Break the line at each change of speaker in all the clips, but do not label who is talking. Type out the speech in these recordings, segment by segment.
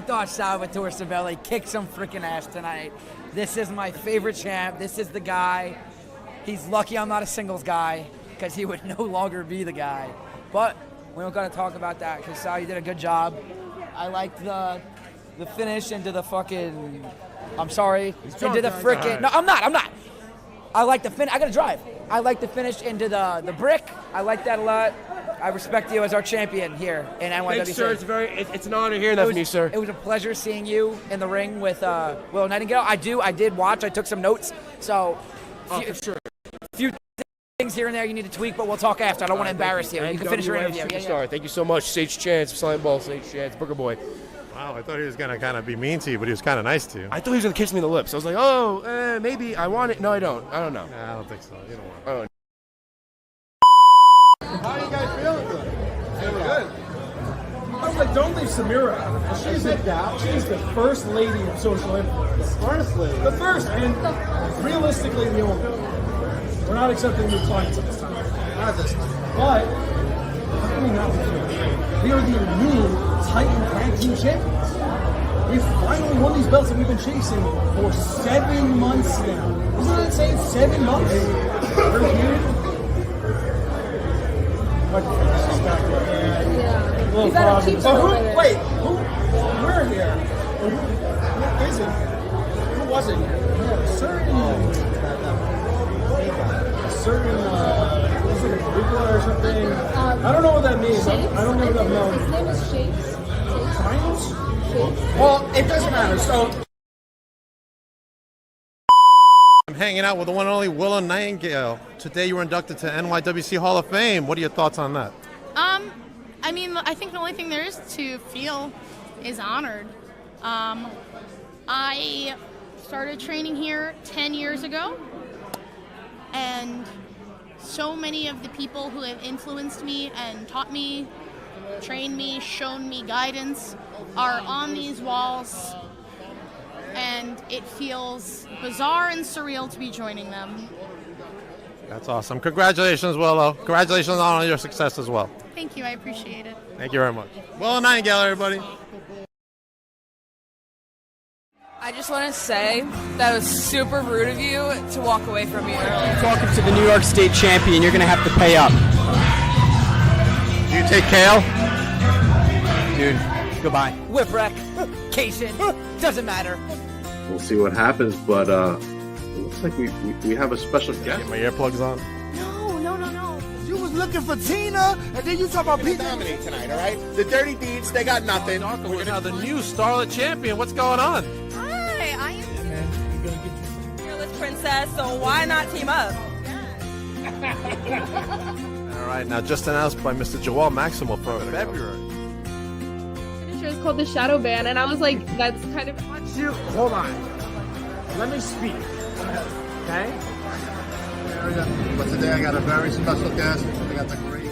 thought Salvatore Savelli kicked some freaking ass tonight. This is my favorite champ. This is the guy. He's lucky I'm not a singles guy because he would no longer be the guy. But we don't got to talk about that because Sal, you did a good job. I liked the finish into the fucking. I'm sorry. Into the freaking. No, I'm not. I like the finish. I got to drive. I like the finish into the brick. I like that a lot. I respect you as our champion here in NYWC.
Thanks, sir. It's an honor hearing that from you, sir.
It was a pleasure seeing you in the ring with Will Nightingale. I did watch. I took some notes. So,
for sure.
Few things here and there you need to tweak, but we'll talk after. I don't want to embarrass you. You can finish your interview.
Superstar. Thank you so much. Sage Chance, Silent Ball, Sage Chance, Booger Boy.
Wow, I thought he was going to kind of be mean to you, but he was kind of nice to you.
I thought he was going to kiss me in the lips. I was like, maybe I want it. No, I don't. I don't know.
Nah, I don't think so. You don't want it.
Oh.
How are you guys feeling today? Feeling good. I was like, don't leave Samira out. She's the first lady of social influence. First lady? The first, and realistically the only. We're not accepting new clients at this time. Not this time. But, how can we not feel good? We are the new Titan Tag Team Champions. We finally won these belts that we've been chasing for 7 months now. Isn't that insane? 7 months? We're here.
Yeah. You gotta keep
we're here. Who isn't here? Who wasn't here? Yeah, is it a Caligula or something? I don't know what that means. I don't know that known.
His name is Shapes.
Well, it doesn't matter. So
I'm hanging out with the one and only Willow Nightingale. Today you were inducted to NYWC Hall of Fame. What are your thoughts on that?
I mean, I think the only thing there is to feel is honored. I started training here 10 years ago, and so many of the people who have influenced me and taught me, trained me, shown me guidance are on these walls, and it feels bizarre and surreal to be joining them.
That's awesome. Congratulations, Willow. Congratulations on all your success as well.
Thank you, I appreciate it.
Thank you very much. Willow Nightingale, everybody.
I just want to say that was super rude of you to walk away from me earlier.
Talking to the New York State champion, you're going to have to pay up.
Do you take Kale?
Dude, goodbye.
Whipwreck, Cation, doesn't matter.
We'll see what happens, but it looks like we have a special guest.
Get my earplugs on.
No.
you was looking for Tina, and then you talk about people dominate tonight. All right, the Dirty Deeds, they got nothing.
We're now the new Starlet champion. What's going on?
Hi, I am fearless princess, so why not team up?
All right, now just announced by Mr. Joel Maximo for February.
Finisher is called the Shadow Ban, and I was like, that's kind of.
Hold on. Let me speak. Okay?
But today I got a very special guest. I got the great.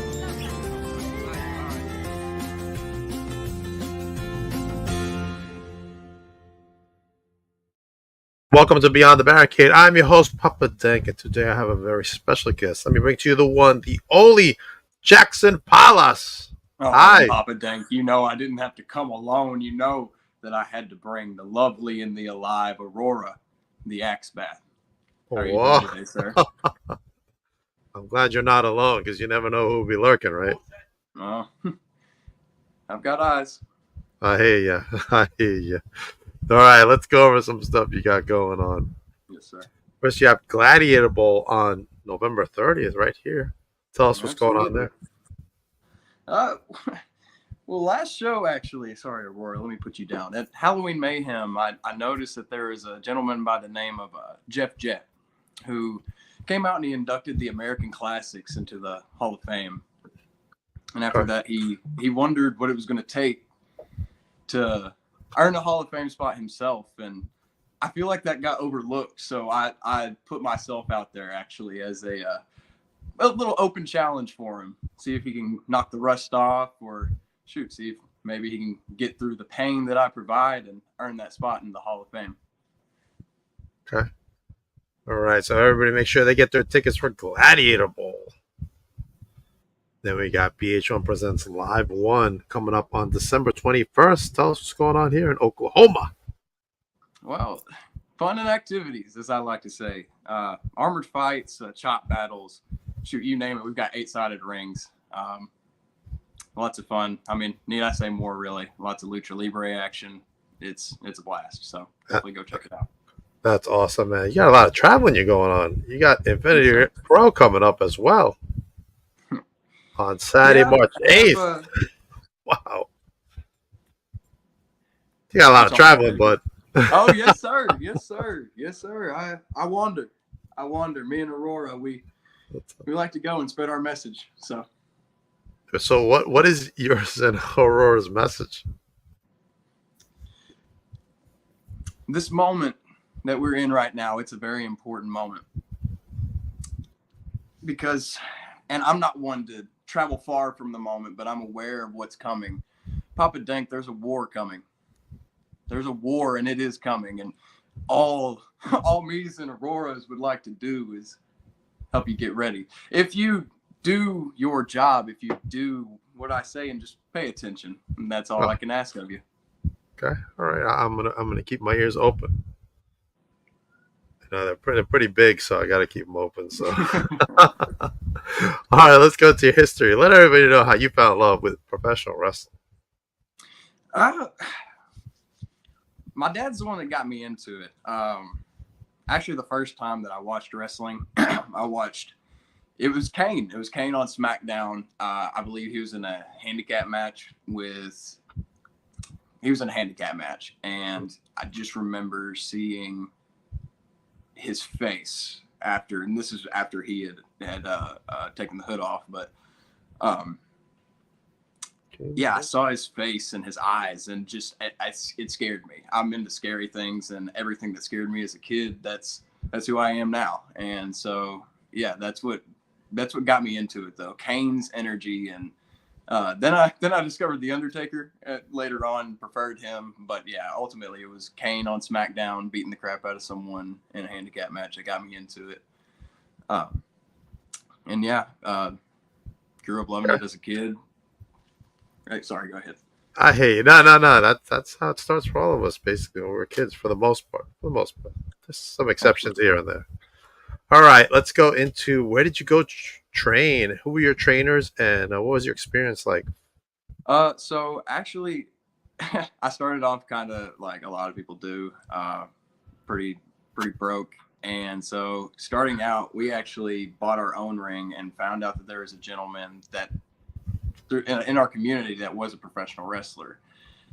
Welcome to Beyond the Barricade. I'm your host, Papa Dank, and today I have a very special guest. Let me bring to you the one, the only Jaxon Pallas.
Oh,
Hi.
Papa Dank. You know I didn't have to come alone. You know that I had to bring the lovely and the alive Aurora, the Axe Bat. How are you doing today, sir?
I'm glad you're not alone, because you never know who will be lurking, right?
Oh, I've got eyes.
I hear you. I hear you. All right, let's go over some stuff you got going on.
Yes, sir.
First, you have Gladiator Bowl on November 30th right here. Tell us what's going on there.
Well, last show, actually, sorry, Aurora, let me put you down. At Halloween Mayhem, I noticed that there is a gentleman by the name of Jeff Jett who came out and he inducted the American Classics into the Hall of Fame. And after that, he wondered what it was going to take to earn a Hall of Fame spot himself. And I feel like that got overlooked. So I put myself out there, actually, as a little open challenge for him. See if he can knock the rust off, or see if maybe he can get through the pain that I provide and earn that spot in the Hall of Fame.
Okay. All right, so everybody make sure they get their tickets for Gladiator Bowl. Then we got BH1 Presents Live 1 coming up on December 21st. Tell us what's going on here in Oklahoma.
Well, fun and activities, as I like to say. Armored fights, chop battles, shoot, you name it. We've got 8-sided rings. Lots of fun. I mean, need I say more, really? Lots of lucha libre action. It's a blast. So definitely go check it out.
That's awesome, man. You got a lot of traveling you're going on. You got Infinity Pro coming up as well on Saturday, March 8th. Wow. You got a lot of traveling, bud.
Oh, yes, sir. Yes, sir. Yes, sir. I wander. Me and Aurora, we like to go and spread our message. So
what is yours and Aurora's message?
This moment that we're in right now, it's a very important moment. Because, and I'm not one to travel far from the moment, but I'm aware of what's coming. Papa Dank, there's a war coming. There's a war, and it is coming. And all me's and Aurora's would like to do is help you get ready. If you do your job, if you do what I say, and just pay attention, and that's all I can ask of you.
Okay, all right. I'm gonna keep my ears open. You know, they're pretty big, so I got to keep them open. So, all right, let's go to your history. Let everybody know how you fell in love with professional wrestling.
My dad's the one that got me into it. Actually, the first time that I watched wrestling, it was Kane. It was Kane on SmackDown. I believe he was in a handicap match and I just remember seeing his face after, and this is after he had taken the hood off, but yeah, I saw his face and his eyes, and just it scared me. I'm into scary things, and everything that scared me as a kid, that's who I am now. And so yeah, that's what got me into it, though. Kane's energy, and then I discovered the Undertaker later on, preferred him, but yeah, ultimately it was Kane on SmackDown beating the crap out of someone in a handicap match that got me into it. And yeah, grew up loving it as a kid. Right, sorry, go ahead.
I hate you. No. That's how it starts for all of us, basically, when we're kids, for the most part. There's some exceptions here and there. All right, let's go into, where did you go train? Who were your trainers, and what was your experience like?
So actually, I started off kind of like a lot of people do, pretty broke. And so starting out, we actually bought our own ring and found out that there was a gentleman that in our community that was a professional wrestler.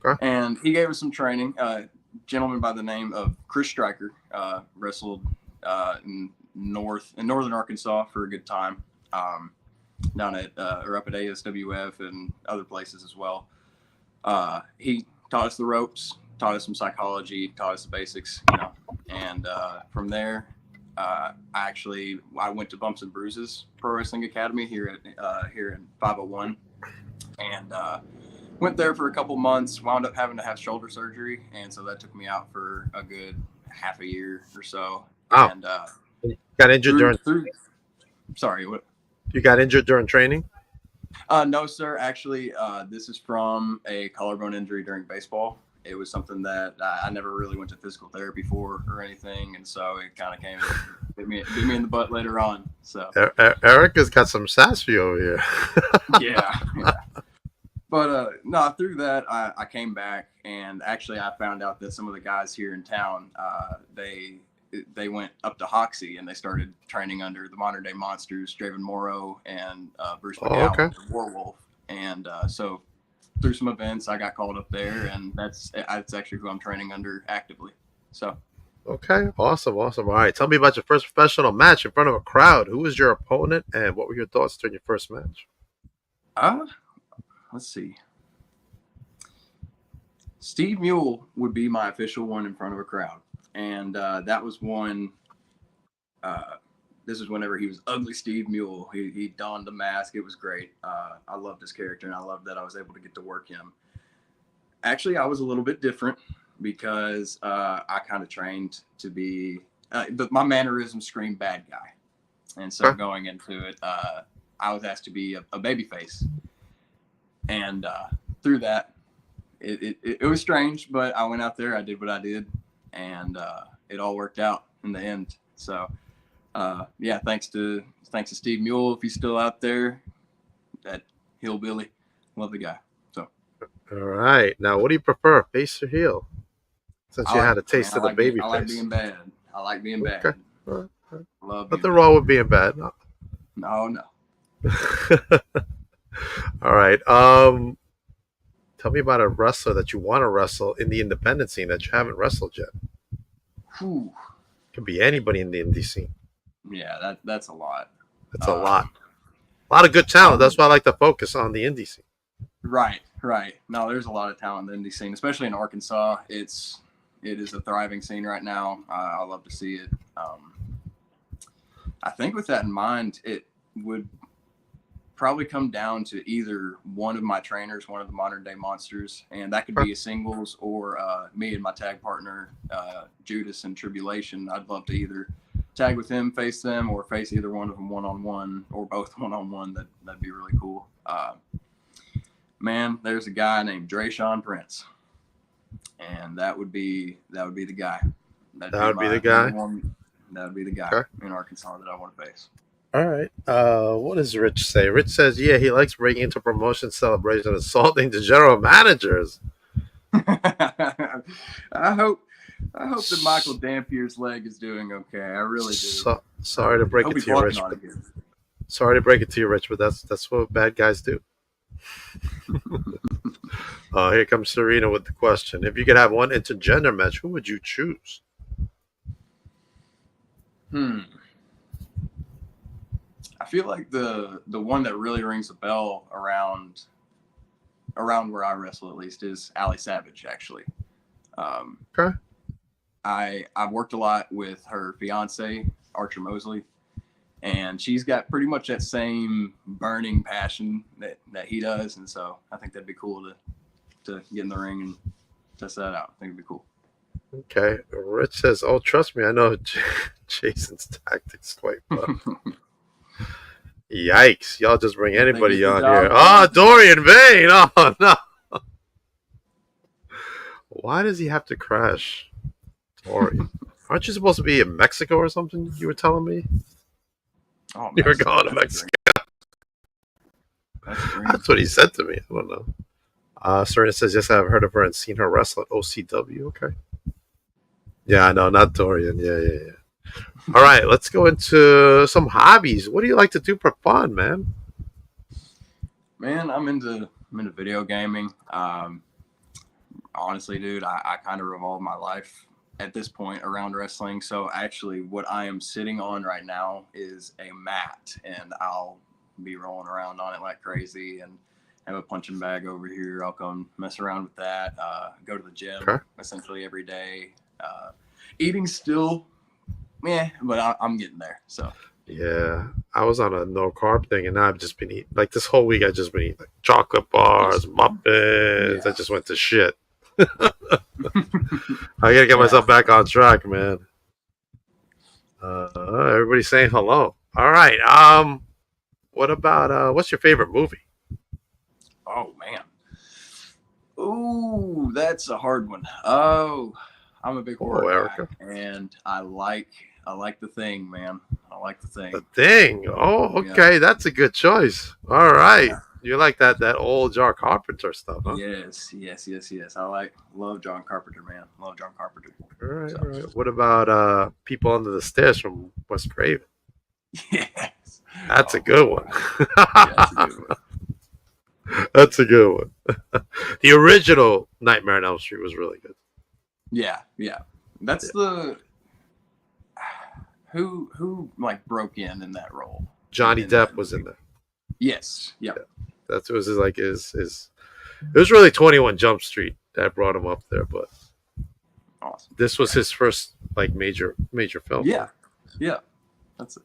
Okay. And he gave us some training. A gentleman by the name of Chris Stryker, wrestled in northern Arkansas for a good time, down at or up at ASWF and other places as well. He taught us the ropes, taught us some psychology, taught us the basics, and from there, I went to Bumps and Bruises Pro Wrestling Academy here in 501, and went there for a couple months. Wound up having to have shoulder surgery, and so that took me out for a good half a year or so.
Wow.
And
got injured during.
Sorry, what?
You got injured during training?
No, sir. Actually, this is from a collarbone injury during baseball. It was something that I never really went to physical therapy for or anything, and so it kind of came and bit me in the butt later on. So
Eric has got some sass for you over here.
yeah. But no, through that, I came back, and actually I found out that some of the guys here in town, they went up to Hoxie, and they started training under the Modern Day Monsters, Draven Morrow and Bruce McGowan, okay. Warwolf. And so through some events, I got called up there, and that's actually who I'm training under actively. So.
Okay, awesome. All right, tell me about your first professional match in front of a crowd. Who was your opponent, and what were your thoughts during your first match?
Let's see. Steve Mule would be my official one in front of a crowd. And that was one, this is whenever he was Ugly Steve Mule. He donned the mask. It was great. I loved his character, and I loved that I was able to get to work him. Actually, I was a little bit different because I kind of trained to be, but my mannerisms scream bad guy. And so going into it, I was asked to be a baby face. And through that, it was strange, but I went out there, I did what I did, and it all worked out in the end. So, yeah, thanks to Steve Mule, if he's still out there, that hillbilly, love the guy. So,
All right, now what do you prefer, face or heel? Since you had a taste of the baby
I
face.
like being bad. I like being bad.
Okay. All right.
Love
Nothing wrong with being bad. No.
No.
All right. Tell me about a wrestler that you want to wrestle in the independent scene that you haven't wrestled yet.
Whew.
Could be anybody in the indie scene.
Yeah, that's a lot.
That's a lot. A lot of good talent. That's why I like to focus on the indie scene.
Right. No, there's a lot of talent in the indie scene, especially in Arkansas. It is a thriving scene right now. I love to see it. I think with that in mind, it would probably come down to either one of my trainers, one of the modern day monsters, and that could be a singles, or me and my tag partner, Judas and Tribulation. I'd love to either tag with him, face them, or face either one of them one-on-one, or both one-on-one. That'd be really cool. Man, there's a guy named Jaxon Prince, and that would be the guy.
That would be the guy
In Arkansas that I want to face.
All right. What does Rich say? Rich says, yeah, he likes breaking into promotion celebration, assaulting the general managers.
I hope that Michael Dampier's leg is doing okay. I really do.
Sorry to break it to you, Rich. Sorry to break it to you, Rich, but that's what bad guys do. Here comes Serena with the question. If you could have one intergender match, who would you choose?
I feel like the one that really rings a bell around where I wrestle, at least, is Ali Savage, actually.
Okay.
I've worked a lot with her fiance, Archer Mosley, and she's got pretty much that same burning passion that he does, and so I think that'd be cool to get in the ring and test that out. I think it'd be cool.
Okay. Rich says, oh, trust me, I know Jason's tactics quite well. Yikes. Y'all just bring anybody on here. Oh, Dorian Vane. Oh, no. Why does he have to crash? Dorian. Aren't you supposed to be in Mexico or something, you were telling me?
Oh,
you were going to Mexico. That's what he said to me. I don't know. Serena says, yes, I've heard of her and seen her wrestle at OCW. Okay. Yeah, no, not Dorian. Yeah. All right, let's go into some hobbies. What do you like to do for fun, man?
Man, I'm into video gaming. Honestly, dude, I kind of revolve my life at this point around wrestling. So actually, what I am sitting on right now is a mat, and I'll be rolling around on it like crazy, and have a punching bag over here. I'll come mess around with that. Go to the gym essentially every day. Eating still. Yeah, but I'm getting there. So
yeah, I was on a no carb thing, and now I've just been eating like this whole week. I've just been eating like chocolate bars, muffins. I just went to shit. I gotta get myself back on track, man. Everybody's saying hello. All right. What about what's your favorite movie?
Oh man. Ooh, that's a hard one. Oh, I'm a big horror guy, and I like The Thing, man. I like The Thing.
The Thing. Oh, okay, yeah. That's a good choice. All right, you like that old John Carpenter stuff, huh?
Yes. I love John Carpenter, man. Love John Carpenter.
All right. What about People Under the Stairs from Wes Craven?
Yes,
that's a good one.
That's a good one.
That's a good one. The original Nightmare on Elm Street was really good.
Yeah. That's the who like broke in that role.
Johnny Depp was in there.
Yes. Yep.
Yeah. That was his. It was really 21 Jump Street that brought him up there, but
awesome.
This was his first like major film.
Yeah. That's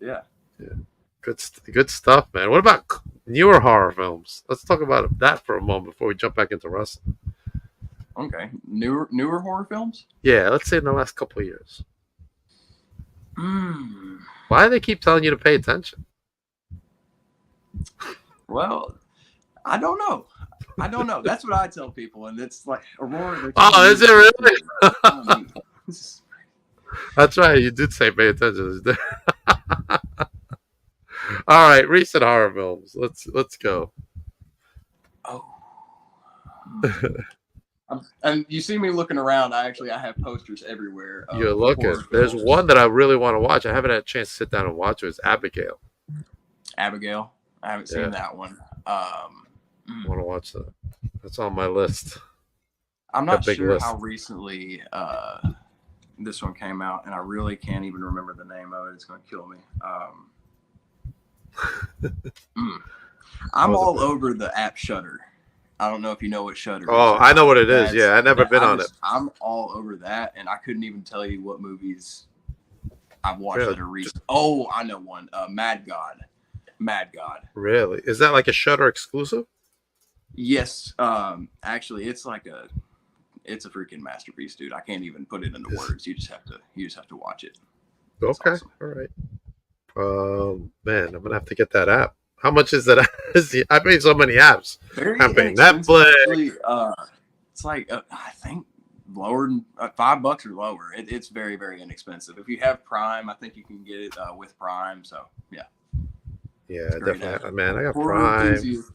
Good stuff, man. What about newer horror films? Let's talk about that for a moment before we jump back into wrestling.
Okay, newer horror films?
Yeah, let's say in the last couple of years. Why do they keep telling you to pay attention?
Well, I don't know. That's what I tell people, and it's like Aurora.
Oh, is it really? That's right. You did say pay attention. All right, recent horror films. Let's go.
Oh. And you see me looking around. I have posters everywhere.
You're looking. There's one that I really want to watch. I haven't had a chance to sit down and watch it. It's Abigail.
Abigail. I haven't seen that one.
I want to watch that. That's on my list.
I'm not sure how recently this one came out, and I really can't even remember the name of it. It's going to kill me. I'm all over the app Shudder. I don't know if you know what Shudder is.
Oh, I know what it is. Yeah, I've never been on it.
I'm all over that, and I couldn't even tell you what movies I've watched that are recent. Oh, I know one. Mad God. Mad God.
Really? Is that like a Shudder exclusive?
Yes. Actually, it's a freaking masterpiece, dude. I can't even put it into words. You just have to watch it.
It's awesome. All right. Man, I'm gonna have to get that app. How much is that? I paid so many apps. I'm paying Netflix.
It's like I think lower than $5 or lower. It's very, very inexpensive. If you have Prime, I think you can get it with Prime. So yeah.
Yeah, definitely. Man, I got Prime.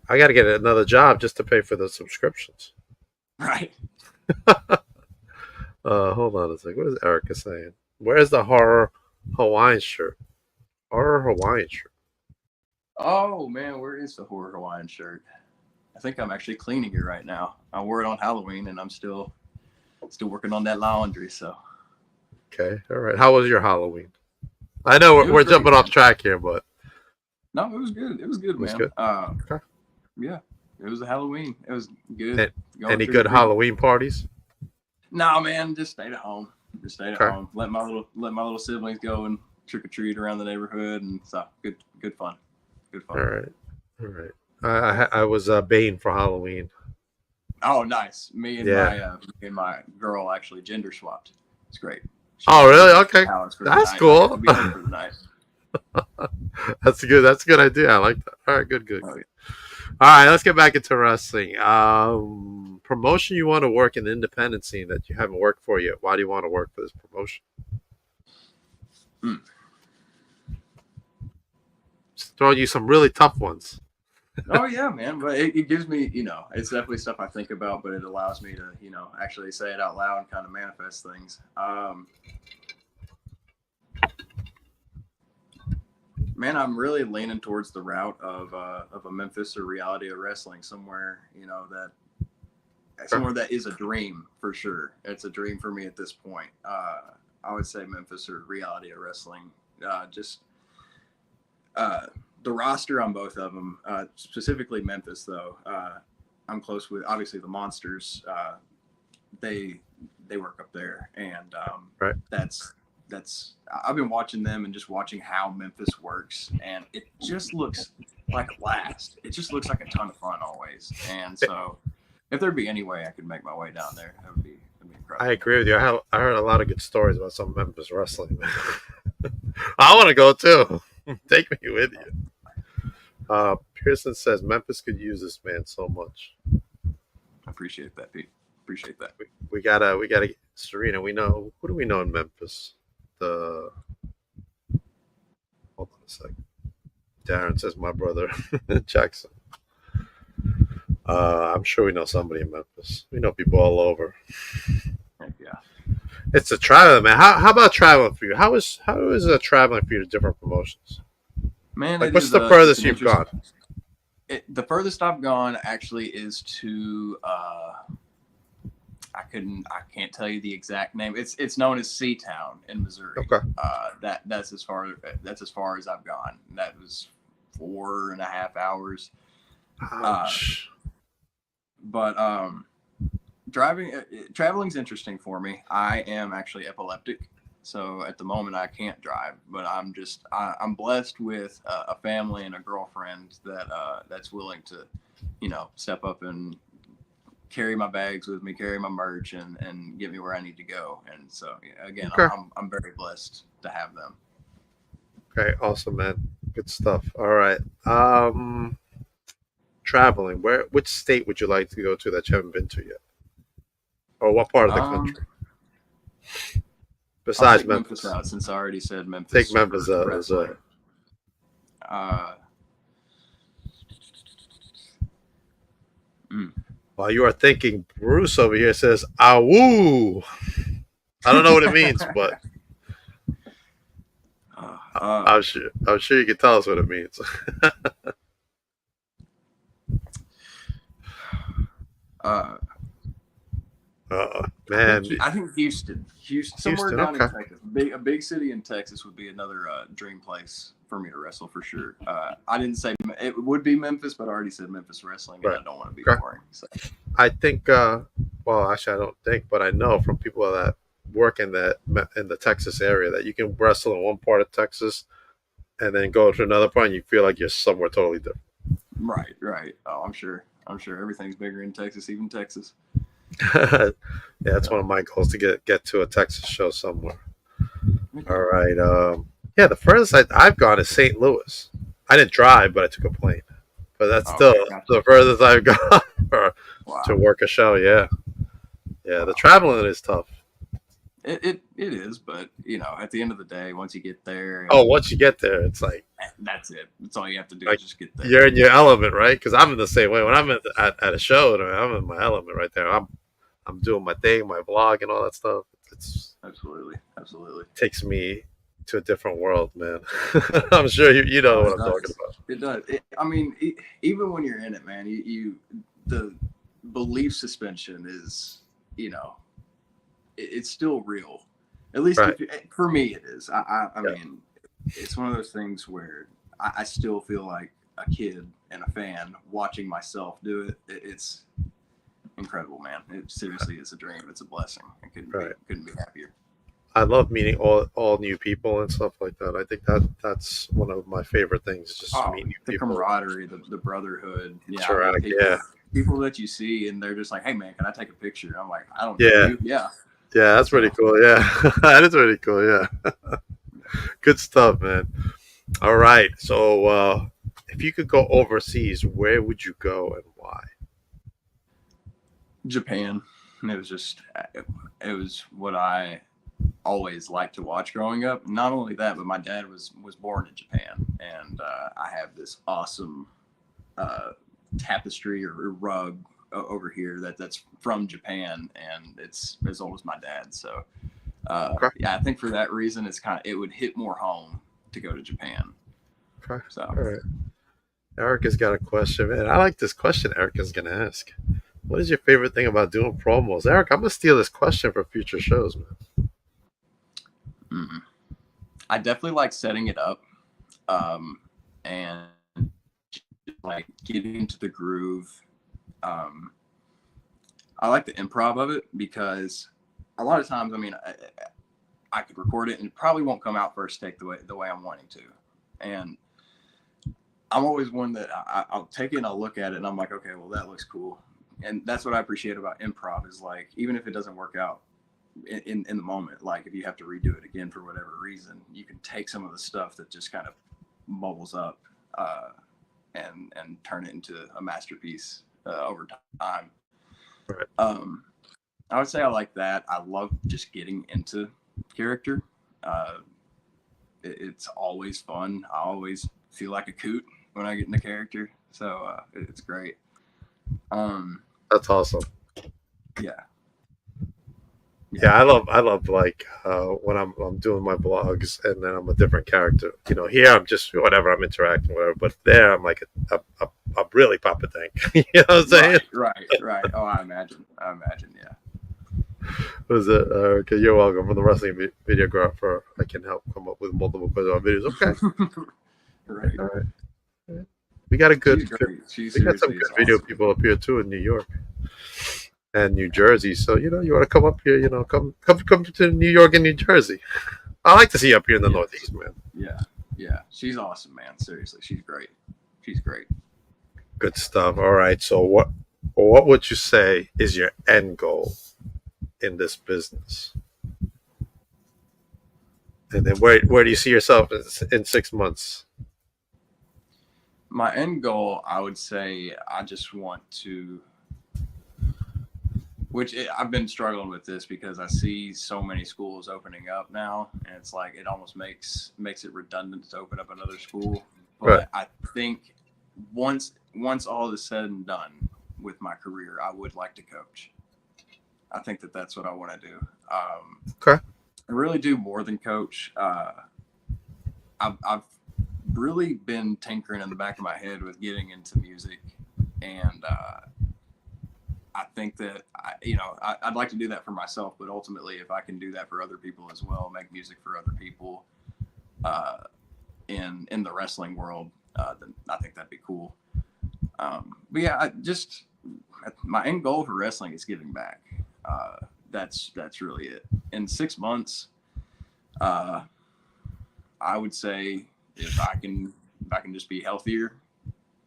I got to get another job just to pay for the subscriptions.
Right.
Hold on a second. What is Erica saying? Where's the horror Hawaiian shirt? Horror Hawaiian shirt.
Oh man, where is the horror Hawaiian shirt? I think I'm actually cleaning it right now. I wore it on Halloween, and I'm still working on that laundry. So.
Okay. All right. How was your Halloween? I know we're jumping off track here, but.
No, it was good. It was good, man. Good? Okay. Yeah, it was a Halloween. It was good.
Any good Halloween parties?
No, man, just stayed at home. Let my little siblings go and trick or treat around the neighborhood and stuff. Good fun.
All right. I was Bane for Halloween.
Oh, nice. Me and my girl actually gender swapped. It's great.
Really? Okay, that's cool. That's good. That's a good idea. I like that. All right, good. Oh, yeah. All right, let's get back into wrestling. Promotion you want to work in the independent scene that you haven't worked for yet. Why do you want to work for this promotion? Just throwing you some really tough ones.
Oh yeah, man. But it gives me, it's definitely stuff I think about, but it allows me to, actually say it out loud and kind of manifest things. Man, I'm really leaning towards the route of a Memphis or Reality of Wrestling, somewhere that is a dream for sure. It's a dream for me at this point. I would say Memphis or Reality of Wrestling. The roster on both of them, specifically Memphis, though. I'm close with obviously the Monsters. They work up there, and
right.
That's I've been watching them and just watching how Memphis works, and it just looks like a blast. It just looks like a ton of fun always. And so if there'd be any way I could make my way down there, that would be incredible.
I agree with you. I heard a lot of good stories about some Memphis wrestling. I want to go too. Take me with you. Pearson says Memphis could use this man so much.
I appreciate that, Pete. Appreciate that.
We gotta get Serena. We know, who do we know in Memphis? Hold on a second. Darren says my brother Jaxon. I'm sure we know somebody in Memphis. We know people all over.
Heck yeah.
It's a traveling, man. How about traveling for you? How is traveling for you to different promotions?
Man,
like, what's the furthest you've gone?
The furthest I've gone actually is to I can't tell you the exact name. It's known as Seatown in Missouri.
Okay.
That's as far as I've gone. That was 4.5 hours.
Ouch.
But traveling's interesting for me. I am actually epileptic, so at the moment I can't drive. But I'm blessed with a family and a girlfriend that's willing to, step up and carry my bags with me, carry my merch, and get me where I need to go. And so again, okay. I'm very blessed to have them.
Okay, awesome, man. Good stuff. All right. Traveling. Which state would you like to go to that you haven't been to yet? Or what part of the
Um,
country?
I'll
Besides
take Memphis
Memphis.
out since I already said
Take
Memphis
Memphis
for
as
wrestling. Uh,
while you are thinking, Bruce over here says "awoo." I don't know what it means, but I'm sure. I'm sure you can tell us what it means. Man.
I think Houston, somewhere down in
okay.
Texas. A big city in Texas would be another dream place for me to wrestle for sure. I didn't say it would be Memphis, but I already said Memphis wrestling, and I don't want to be boring. So.
I think. Well, actually, I don't think, but I know from people that work in the Texas area that you can wrestle in one part of Texas and then go to another part, and you feel like you're somewhere totally different.
Right. Oh, I'm sure everything's bigger in Texas, even Texas.
Yeah, that's one of my goals to get to a Texas show somewhere. All right. Yeah, the furthest I've gone is St. Louis. I didn't drive, but I took a plane. But that's still the furthest I've gone to work a show. Yeah. The traveling is tough.
It is, but at the end of the day, once you get there.
Once you get there, it's like
that's it. That's all you have to do. Is just get there.
You're in your element, right? Because I'm in the same way. When I'm at a show, I'm in my element right there. I'm doing my thing, my vlog, and all that stuff. It's
absolutely
takes me to a different world, man. I'm sure you know what I'm talking about.
It does. Even when you're in it, man, you the belief suspension is, it's still real. At least for me, it is. I mean, it's one of those things where I still feel like a kid and a fan watching myself do it. It's incredible, man. It seriously is a dream. It's a blessing. I couldn't be happier.
I love meeting all new people and stuff like that. I think that's one of my favorite things. Just meeting new people.
The camaraderie, the brotherhood. People that you see and they're just like, "Hey, man, can I take a picture?" I'm like, "I don't know you." Yeah,
that's pretty cool. Yeah, that is pretty cool. Yeah, good stuff, man. All right, so if you could go overseas, where would you go and why?
Japan. It was what I always liked to watch growing up. Not only that, but my dad was born in Japan, and I have this awesome tapestry or rug over here that's from Japan, and it's as old as my dad. So I think for that reason, it would hit more home to go to Japan.
Okay. So. All right. Erica's got a question, man. I like this question Erica's gonna ask. What is your favorite thing about doing promos? Eric, I'm gonna steal this question for future shows, man.
I definitely like setting it up, and like getting into the groove. I like the improv of it because a lot of times, I mean, I could record it and it probably won't come out first take the way I'm wanting to, and I'm always one that I'll take it and I'll look at it and I'm like, okay, well that looks cool, and that's what I appreciate about improv is like even if it doesn't work out in the moment, like if you have to redo it again for whatever reason, you can take some of the stuff that just kind of bubbles up and turn it into a masterpiece over time.
Right.
I would say I like that. I love just getting into character. It's always fun. I always feel like a coot when I get into character, so it's great.
That's awesome.
Yeah,
I love like when I'm doing my blogs and then I'm a different character. Here I'm just whatever, I'm interacting, whatever. But there I'm like a really Papa Tank. You know what I'm saying?
Right. Oh, I imagine. Yeah.
What is it? Okay, you're welcome. From the wrestling videographer, I can help come up with multiple questions on videos. Okay.
Right.
All right. We got a we got some good video people up here too in New York and New Jersey. So you want to come up here, come to New York and New Jersey. I like to see you up here in the Northeast, man.
Yeah. She's awesome, man. Seriously, she's great.
Good stuff. All right. So what would you say is your end goal in this business? And then where do you see yourself in 6 months?
My end goal, I would say, I just want to, I've been struggling with this because I see so many schools opening up now, and it's like it almost makes it redundant to open up another school. But
Right.
I think once all is said and done with my career, I would like to coach. I think that's what I want to do.
Okay.
I really do more than coach. I've really been tinkering in the back of my head with getting into music, and I think that I'd like to do that for myself, but ultimately, if I can do that for other people as well, make music for other people in the wrestling world, then I think that'd be cool. But yeah, my end goal for wrestling is giving back. That's really it. In 6 months, I would say if I can just be healthier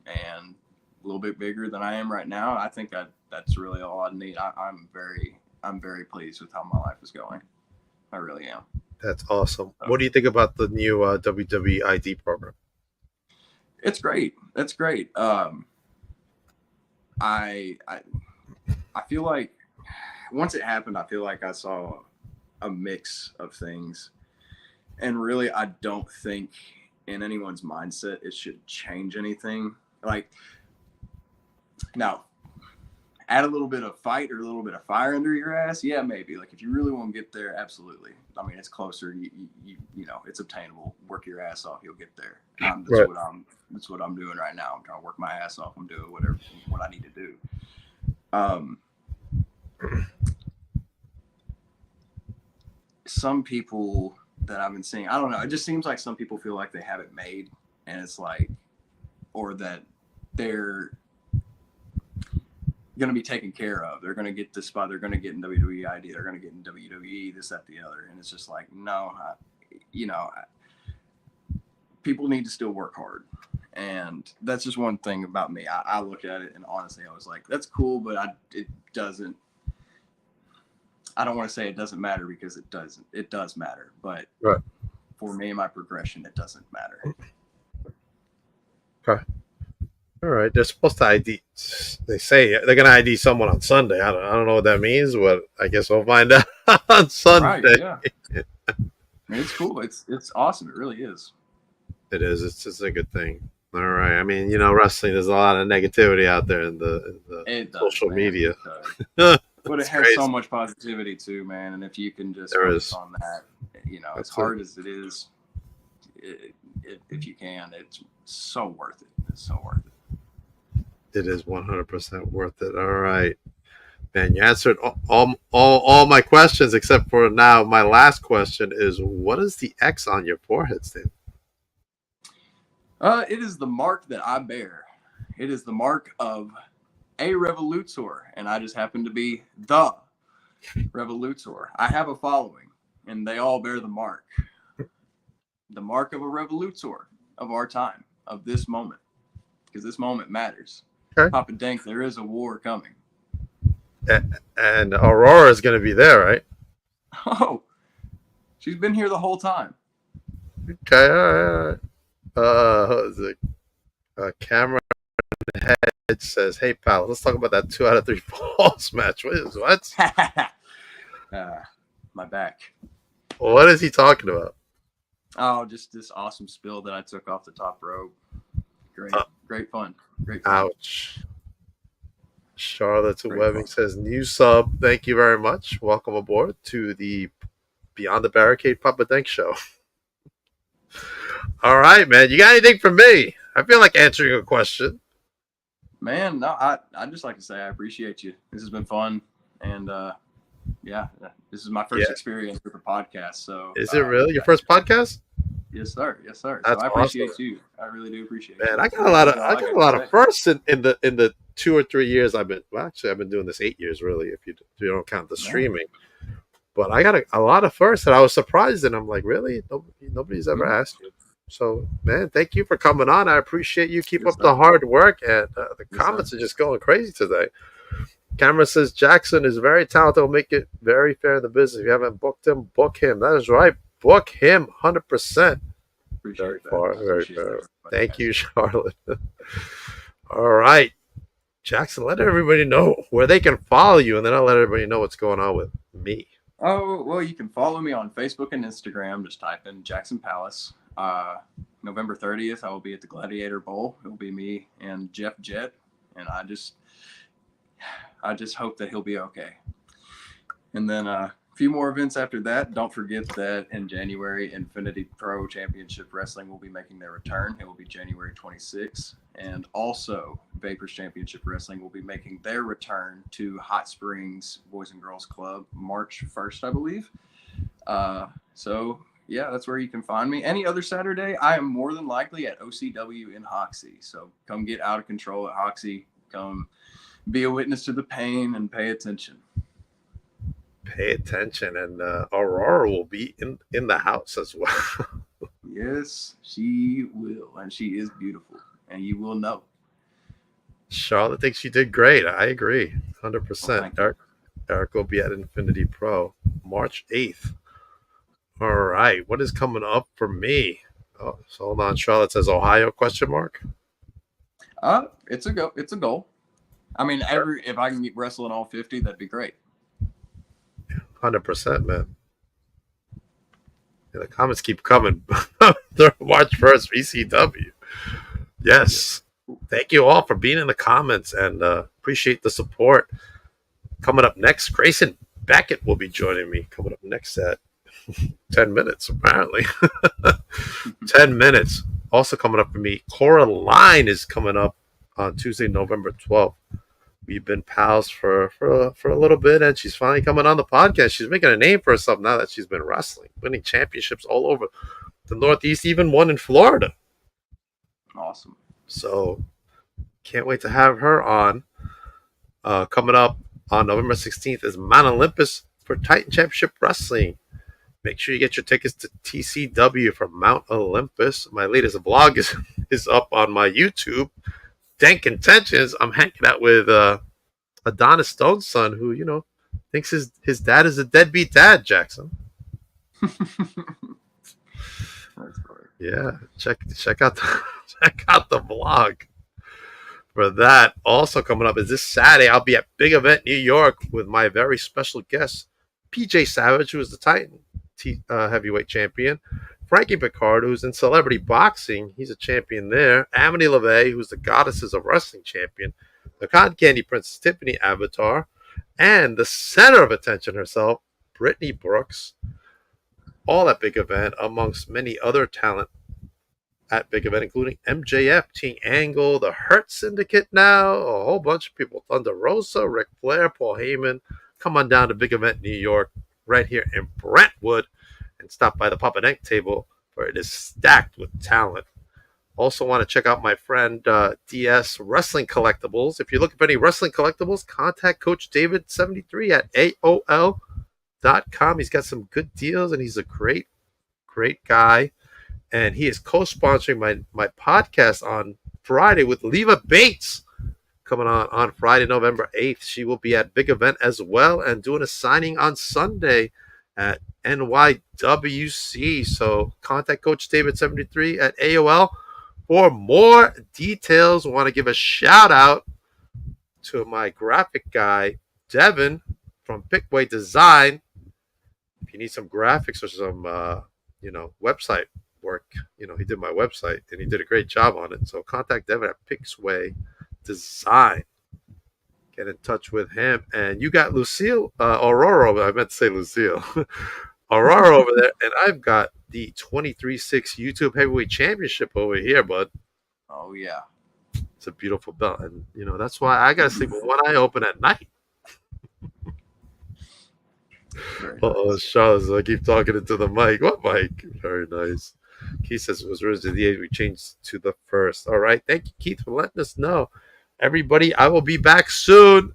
and a little bit bigger than I am right now, I think that's really all I need. I'm very pleased with how my life is going. I really am.
That's awesome. What do you think about the new WWE ID program?
It's great. That's great. I feel like once it happened, I feel like I saw a mix of things, and really, I don't think in anyone's mindset it should change anything. Like, now, add a little bit of fight or a little bit of fire under your ass, yeah, maybe. Like, if you really want to get there, absolutely. I mean, it's closer. You know, it's obtainable. Work your ass off, you'll get there.
Right.
That's what I'm doing right now. I'm trying to work my ass off. I'm doing what I need to do. Some people that I've been seeing, I don't know. It just seems like some people feel like they have it made, and it's like, or that they're going to be taken care of. They're going to get this spot. They're going to get in WWE ID. They're going to get in WWE, this, that, the other. And it's just like, no, people need to still work hard. And that's just one thing about me. I look at it, and honestly, I was like, that's cool, but I don't want to say it doesn't matter, because it doesn't. It does matter. But
right.
For me and my progression, it doesn't matter.
Okay. All right. They're supposed to ID. They say they're going to ID someone on Sunday. I don't know what that means, but I guess we'll find out on Sunday.
Right, yeah. I mean, it's cool. It's awesome. It really is.
It is. It's just a good thing. All right. I mean, wrestling, there's a lot of negativity out there in the social media.
But it has so much positivity too, man. And if you can just focus on that, as hard as it is, if you can, it's so worth it. It's so worth it.
It is 100% worth it. All right, man. You answered all my questions except for now. My last question is, what is the X on your forehead stand?
It is the mark that I bear. It is the mark of a Revolutor, and I just happen to be the Revolutor. I have a following, and they all bear the mark of a Revolutor of our time, of this moment, because this moment matters.
Okay.
Papa Dank, there is a war coming.
And Aurora is going to be there, right?
Oh, she's been here the whole time.
Okay, all right. Cameron Head says, "Hey, pal, let's talk about that 2 out of 3 falls match." What?
My back.
What is he talking about?
Oh, just this awesome spill that I took off the top rope. Great fun.
Ouch. Charlotte Webbing says, "New sub. Thank you very much. Welcome aboard to the Beyond the Barricade Papa Dank show." All right, man. You got anything for me? I feel like answering a question.
Man, no, I'd just like to say I appreciate you. This has been fun, and this is my first experience with a podcast. So,
is it really your first podcast?
Yes, sir. Yes, sir.
That's
so I appreciate
awesome.
You. I really do appreciate
Man,
you.
I got a lot of firsts in the 2 or 3 years I've been. Well, actually, I've been doing this 8 years, really, if you don't count the streaming. But I got a lot of firsts that I was surprised, and I'm like, really? Nobody's ever asked you. So, man, thank you for coming on. I appreciate you. Keep up the hard work, and the comments are just going crazy today. Cameron says, Jaxon is very talented. Will make it very fair in the business. If you haven't booked him, book him. That is right. Book him 100%. Very
that.
far.
I
Very
appreciate
far.
that.
Thank you, Charlotte. All right. Jackson, let everybody know where they can follow you, and then I'll let everybody know what's going on with me.
Oh, well, you can follow me on Facebook and Instagram. Just type in Jaxon Pallas. November 30th, I will be at the Gladiator Bowl. It will be me and Jeff Jett, and I just hope that he'll be okay. And then a few more events after that. Don't forget that in January, Infinity Pro Championship Wrestling will be making their return. It will be January 26th. And also, Vapors Championship Wrestling will be making their return to Hot Springs Boys and Girls Club March 1st, I believe. So, yeah, that's where you can find me. Any other Saturday, I am more than likely at OCW in Hoxie. So come get out of control at Hoxie. Come be a witness to the pain and pay attention.
Pay attention, and Aurora will be in the house as well.
Yes, she will, and she is beautiful, and you will know.
Charlotte thinks she did great. I agree, 100%. Eric will be at Infinity Pro March 8th. All right, what is coming up for me? Oh, so hold on. Charlotte says Ohio ?
It's a goal. I mean, if I can get wrestling all 50, that'd be great.
100%, man. Yeah, the comments keep coming. March 1st, VCW. Yes. Thank you all for being in the comments, and appreciate the support. Coming up next, Grayson Beckett will be joining me. Coming up next at 10 minutes, apparently. 10 minutes. Also coming up for me, Coraline is coming up on Tuesday, November 12th. We've been pals for a little bit, and she's finally coming on the podcast. She's making a name for herself now that she's been wrestling, winning championships all over the Northeast, even one in Florida.
Awesome.
So can't wait to have her on. Coming up on November 16th is Mount Olympus for Titan Championship Wrestling. Make sure you get your tickets to TCW for Mount Olympus. My latest vlog is up on my YouTube. Dank Intentions. I'm hanging out with Adonis Stone's son, who thinks his dad is a deadbeat dad. Jackson. Yeah, check out the vlog for that. Also coming up is this Saturday. I'll be at Big Event New York with my very special guest, PJ Savage, who is the Titan heavyweight champion. Frankie Picard, who's in celebrity boxing, he's a champion there. Amity LeVay, who's the Goddesses of Wrestling champion. The Cotton Candy Princess Tiffany Avatar, and the center of attention herself, Brittany Brooks. All at Big Event, amongst many other talent at Big Event, including MJF, Team Angle, the Hurt Syndicate now, a whole bunch of people. Thunder Rosa, Ric Flair, Paul Heyman. Come on down to Big Event New York, right here in Brentwood, and stop by the Papa Dank table, where it is stacked with talent. Also want to check out my friend DS Wrestling Collectibles. If you're looking for any wrestling collectibles, contact Coach David73 at AOL.com. He's got some good deals, and he's a great guy. And he is co-sponsoring my podcast on Friday with Leva Bates, coming on Friday, November 8th. She will be at Big Event as well, and doing a signing on Sunday at NYWC. So contact Coach David73 at AOL for more details. I want to give a shout out to my graphic guy, Devin from Pickway Design. If you need some graphics or some website work, he did my website and he did a great job on it. So contact Devin at Pickway Design. Get in touch with him. And you got Lucille Aurora. I meant to say Lucille. Aurora over there. And I've got the 23-6 YouTube Heavyweight Championship over here, bud.
Oh, yeah.
It's a beautiful belt. And, that's why I got to sleep with one eye open at night. Oh, Charles, I keep talking into the mic. What mic? Very nice. Keith says it was originally the 8th. We changed to the 1st. All right. Thank you, Keith, for letting us know. Everybody, I will be back soon.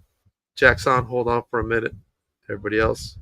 Jaxon, hold on for a minute. Everybody else,